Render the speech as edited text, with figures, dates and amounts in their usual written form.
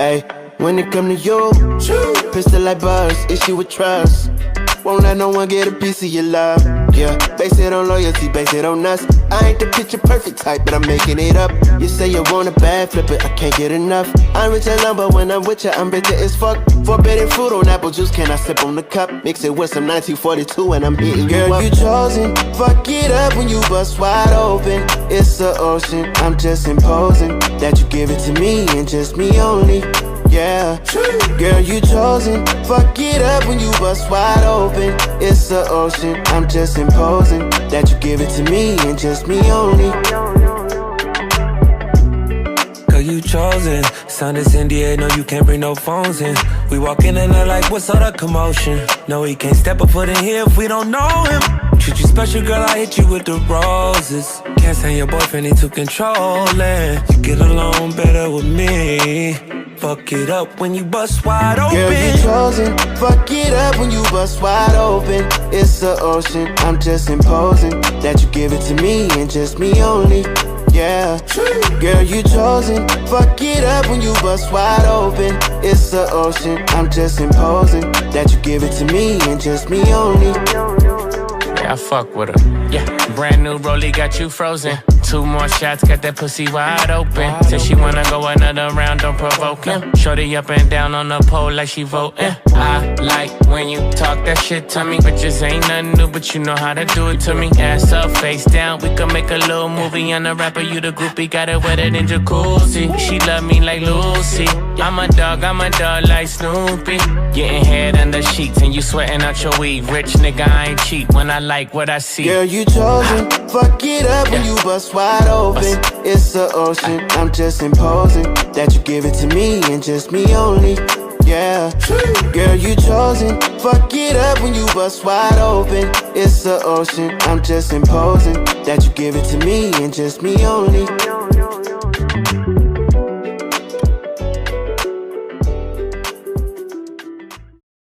Ay, when it come to you, pistol like buzz, issue with trust. Won't let no one get a piece of your love. Yeah, base it on loyalty, base it on us. I ain't the picture perfect type, but I'm making it up. You say you want a bad, flip it, I can't get enough. I'm rich alone, but when I'm with you, I'm bitter as fuck. Forbidden fruit on apple juice, can I sip on the cup? Mix it with some 1942 and I'm hitting you up. Girl, you chosen, fuck it up when you bust wide open. It's the ocean, I'm just imposing that you give it to me and just me only. Yeah, girl, you chosen. Fuck it up when you bust wide open. It's the ocean, I'm just imposing that you give it to me and just me only. Girl, you chosen. Sound is India, no, you can't bring no phones in. We walk in and they're like, what's all the commotion? No, he can't step a foot in here if we don't know him. Treat you special, girl, I hit you with the roses. Can't stand your boyfriend, he too controlling. You get along better with me. Fuck it up when you bust wide open. Girl, you chosen. Fuck it up when you bust wide open. It's the ocean, I'm just imposing that you give it to me and just me only. Yeah, girl, you chosen. Fuck it up when you bust wide open. It's the ocean, I'm just imposing that you give it to me and just me only. Yeah, I fuck with her. Yeah, brand new rollie got you frozen. 2 more shots, got that pussy wide open. Said she wanna go another round, don't provoke him. Shorty up and down on the pole like she voting. I like when you talk that shit to me. Bitches ain't nothing new, but you know how to do it to me. Ass up, face down, we can make a little movie. On the rapper, you the groupie, got it wetter than jacuzzi. She love me like Lucy. I'm a dog like Snoopy. Getting head under sheets and you sweating out your weed. Rich nigga, I ain't cheap when I like what I see. Girl, you chosen. Fuck it up when you bust wide open. It's the ocean, I'm just imposing that you give it to me and just me only. Yeah, girl, you chosen. Fuck it up when you bust wide open. It's the ocean, I'm just imposing that you give it to me and just me only.